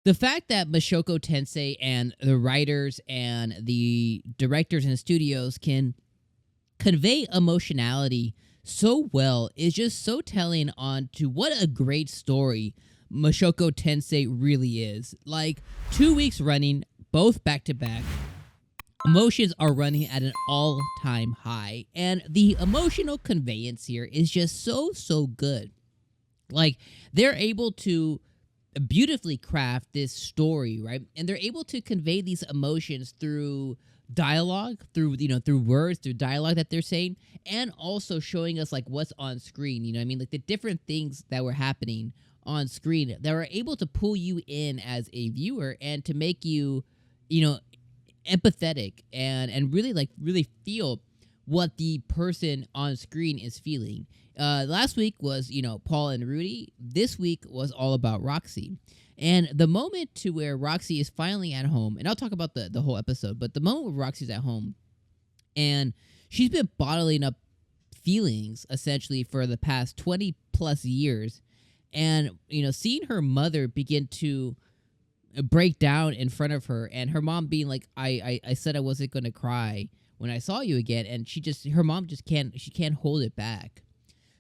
the fact that Mushoku Tensei and the writers and the directors in the studios can convey emotionality so well is just so telling on to what a great story Mushoku Tensei really is. Like, 2 weeks running, both back to back, emotions are running at an all-time high, and the emotional conveyance here is just so good. Like, they're able to beautifully craft this story, right? And they're able to convey these emotions through dialogue, through words, through dialogue that they're saying, and also showing us like what's on screen. You know what I mean? Like the different things that were happening on screen that were able to pull you in as a viewer and to make you, empathetic and really feel what the person on screen is feeling. Last week was, Paul and Rudy. This week was all about Roxy. And the moment to where Roxy is finally at home, and I'll talk about the whole episode, but the moment where Roxy's at home, and she's been bottling up feelings, essentially, for the past 20-plus years, and, seeing her mother begin to break down in front of her, and her mom being like, I said I wasn't going to cry when I saw you again, and her mom just can't hold it back.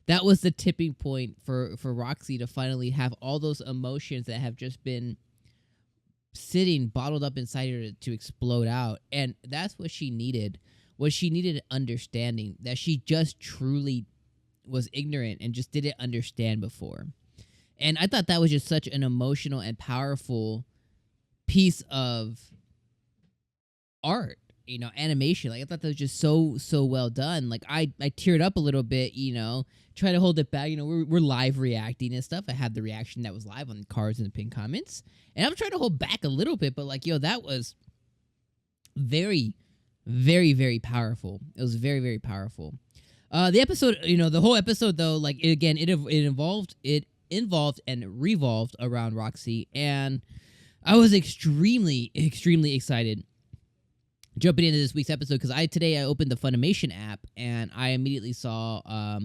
That was the tipping point for Roxy to finally have all those emotions that have just been sitting bottled up inside her to explode out. And that's what she needed. She needed understanding, that she just truly was ignorant and just didn't understand before. And I thought that was just such an emotional and powerful piece of art. Animation. Like, I thought that was just so well done. Like, I teared up a little bit, try to hold it back. We're live reacting and stuff. I had the reaction that was live on the cards and the pinned comments. And I'm trying to hold back a little bit, but that was very, very, very powerful. It was very, very powerful. The episode, the whole episode though, it involved and revolved around Roxy, and I was extremely, extremely excited jumping into this week's episode, because today I opened the Funimation app and I immediately saw I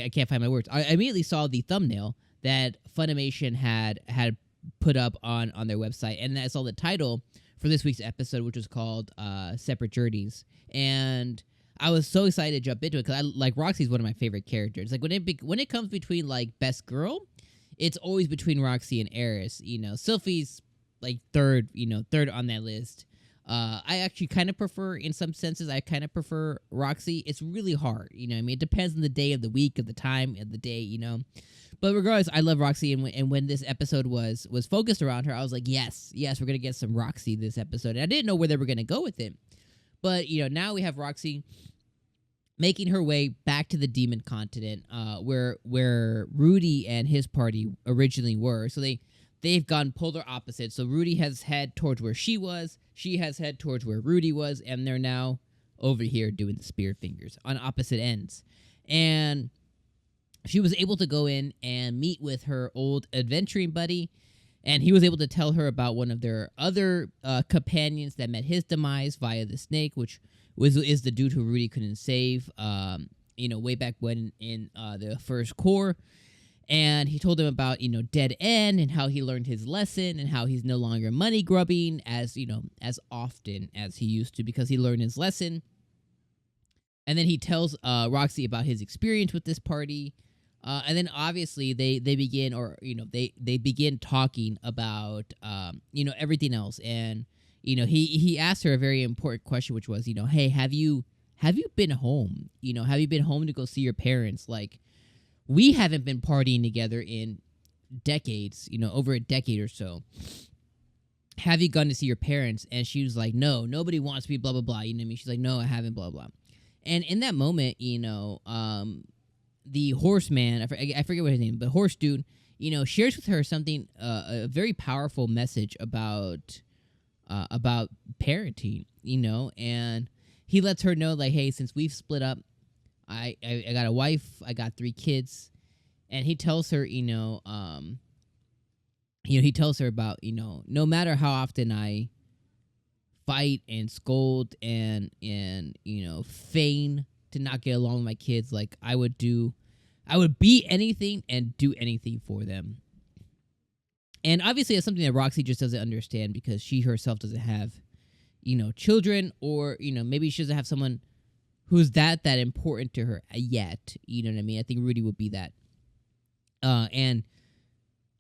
can't find my words. I immediately saw the thumbnail that Funimation had put up on their website, and I saw the title for this week's episode, which was called Separate Journeys. And I was so excited to jump into it because Roxy's one of my favorite characters. Like, when it comes between best girl, it's always between Roxy and Eris. Sylphie's third on that list. I actually kind of prefer, in some senses, Roxy. It's really hard, it depends on the day of the week, of the time of the day, But regardless, I love Roxy, and when this episode was focused around her, I was like, yes, we're gonna get some Roxy this episode. And I didn't know where they were gonna go with it, but now we have Roxy making her way back to the demon continent, where Rudy and his party originally were. So they've gone polar opposites. So Rudy has head towards where she was. She has head towards where Rudy was. And they're now over here doing the spear fingers on opposite ends. And she was able to go in and meet with her old adventuring buddy. And he was able to tell her about one of their other companions that met his demise via the snake, which is the dude who Rudy couldn't save, way back when in the first core. And he told him about, Dead End, and how he learned his lesson, and how he's no longer money grubbing as often as he used to, because he learned his lesson. And then he tells Roxy about his experience with this party. And then obviously they begin, they begin talking about, everything else. And, he asked her a very important question, which was, hey, have you been home? Have you been home to go see your parents? Like, we haven't been partying together in decades, over a decade or so. Have you gone to see your parents? And she was like, no, nobody wants me, blah, blah, blah. You know what I mean? She's like, no, I haven't, blah, blah. And in that moment, the horseman, I forget what his name, but horse dude, shares with her something, a very powerful message about parenting, and he lets her know, like, hey, since we've split up, I got a wife, I got 3 kids, and he tells her, he tells her about, no matter how often I fight and scold and feign to not get along with my kids, like, I would I would be anything and do anything for them. And obviously, it's something that Roxy just doesn't understand because she herself doesn't have, children, or, maybe she doesn't have someone who's that important to her yet. You know what I mean? I think Rudy would be that. And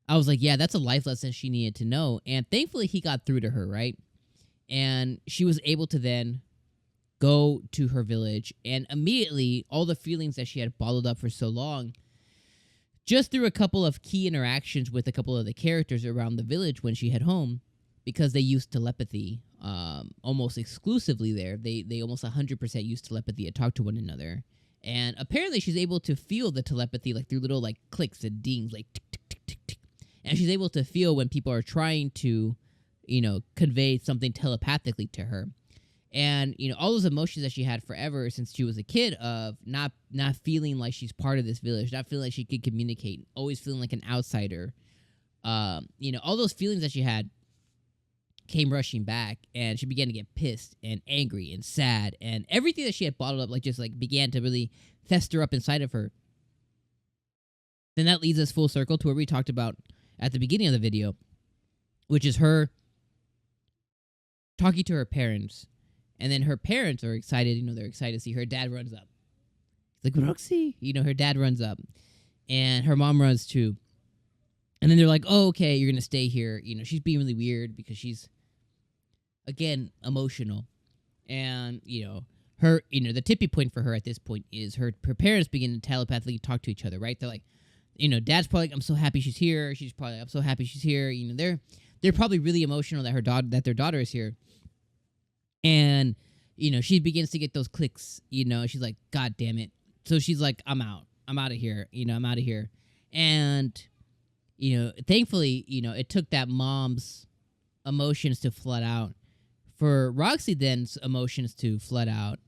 I was like, yeah, that's a life lesson she needed to know. And thankfully, he got through to her, right? And she was able to then go to her village, and immediately all the feelings that she had bottled up for so long, just through a couple of key interactions with a couple of the characters around the village when she had home, because they used telepathy almost exclusively there. They almost 100% use telepathy to talk to one another. And apparently she's able to feel the telepathy like through little like clicks and dings, like tick, tick, tick, tick, tick. And she's able to feel when people are trying to, convey something telepathically to her. And, all those emotions that she had forever since she was a kid of not feeling like she's part of this village, not feeling like she could communicate, always feeling like an outsider. All those feelings that she had came rushing back, and she began to get pissed and angry and sad, and everything that she had bottled up just began to really fester up inside of her. Then that leads us full circle to where we talked about at the beginning of the video, which is her talking to her parents. And then her parents are excited, they're excited to see her. Dad runs up. He's like, Roxy, her dad runs up. And her mom runs too. And then they're like, oh, okay, you're going to stay here. She's being really weird because she's, again, emotional. And, her, the tipping point for her at this point is her parents begin to telepathically talk to each other, right? They're like, Dad's probably like, I'm so happy she's here. She's probably, I'm so happy she's here. They're probably really emotional that their daughter is here. And, she begins to get those clicks, she's like, God damn it. So she's like, I'm out of here. I'm out of here. And, thankfully, it took that mom's emotions to flood out for Roxy then's emotions to flood out.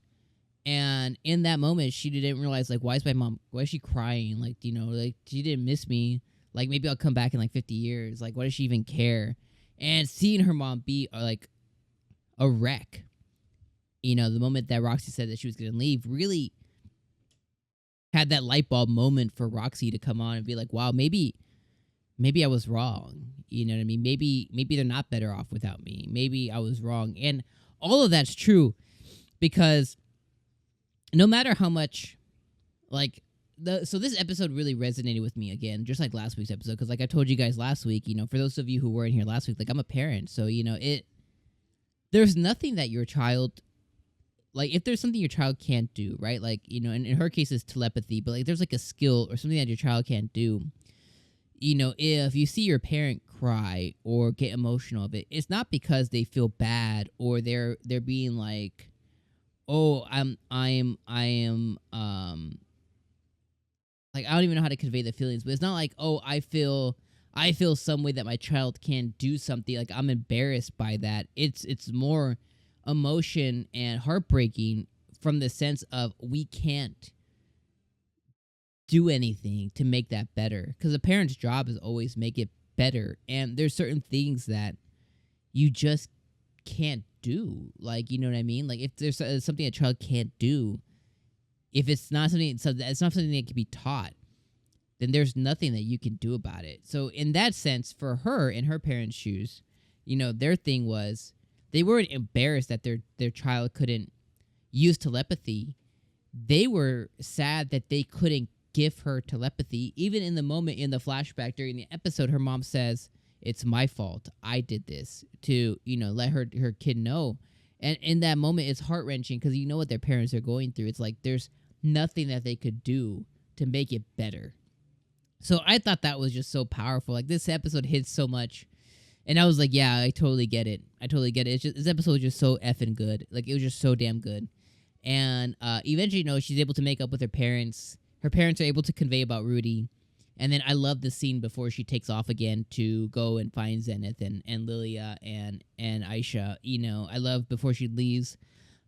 And in that moment, she didn't realize, why is she crying? She didn't miss me. Maybe I'll come back in 50 years. Why does she even care? And seeing her mom be a wreck, the moment that Roxy said that she was going to leave really had that light bulb moment for Roxy to come on and be like, wow, maybe I was wrong. You know what I mean? Maybe they're not better off without me. Maybe I was wrong. And all of that's true because no matter how much, so this episode really resonated with me again, just like last week's episode. Because I told you guys last week, for those of you who weren't here last week, I'm a parent. So, there's nothing that your child, if there's something your child can't do, right? In her case, it's telepathy, but there's a skill or something that your child can't do. If you see your parent cry or get emotional of it, it's not because they feel bad or they're being like, oh, I am, I don't even know how to convey the feelings, but it's not like, oh, I feel some way that my child can't do something. I'm embarrassed by that. It's more emotion and heartbreaking from the sense of we can't do anything to make that better, because a parent's job is always make it better, and there's certain things that you just can't do. You know what I mean? If there's something a child can't do, if it's not something that can be taught, then there's nothing that you can do about it. So in that sense, for her, in her parents' shoes, their thing was they weren't embarrassed that their child couldn't use telepathy. They were sad that they couldn't give her telepathy. Even in the moment in the flashback during the episode, her mom says, it's my fault. I did this to, let her kid know. And in that moment, it's heart-wrenching because you know what their parents are going through. It's there's nothing that they could do to make it better. So I thought that was just so powerful. This episode hits so much. And I was like, yeah, I totally get it. It's just, this episode was just so effing good. It was just so damn good. And eventually, she's able to make up with her parents. Her parents are able to convey about Rudy. And then I love the scene before she takes off again to go and find Zenith and Lilia and Aisha. I love before she leaves,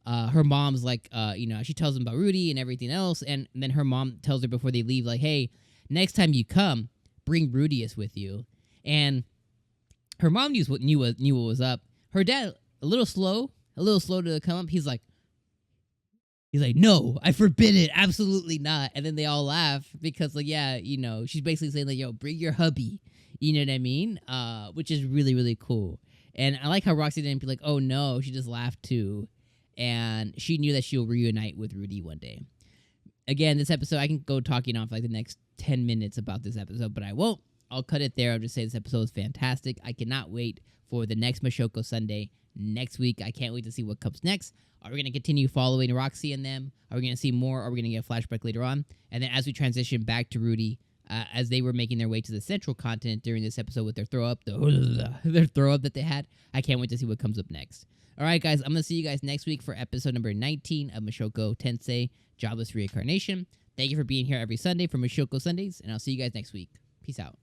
her mom's she tells them about Rudy and everything else. And then her mom tells her before they leave, hey, next time you come, bring RUDEUS with you. And her mom knew what was up. Her dad, a little slow to come up. He's like, He's like, no, I forbid it. Absolutely not. And then they all laugh because, like, yeah, you know, she's basically saying, like, yo, bring your hubby. You know what I mean? Which is really, really cool. And I like how Roxy didn't be like, oh, no. She just laughed, too. And she knew that she'll reunite with Rudy one day. Again, this episode, I can go talking on for, like, the next 10 minutes about this episode, but I won't. I'll cut it there. I'll just say this episode is fantastic. I cannot wait for the next Mushoku Sunday next week. I can't wait to see what comes next. Are we going to continue following Roxy and them? Are we going to see more? Are we going to get a flashback later on? And then as we transition back to Rudy, as they were making their way to the central continent during this episode with their throw up, their throw up that they had, I can't wait to see what comes up next. All right, guys, I'm going to see you guys next week for episode number 19 of Mushoku Tensei Jobless Reincarnation. Thank you for being here every Sunday for Mushoku Sundays, and I'll see you guys next week. Peace out.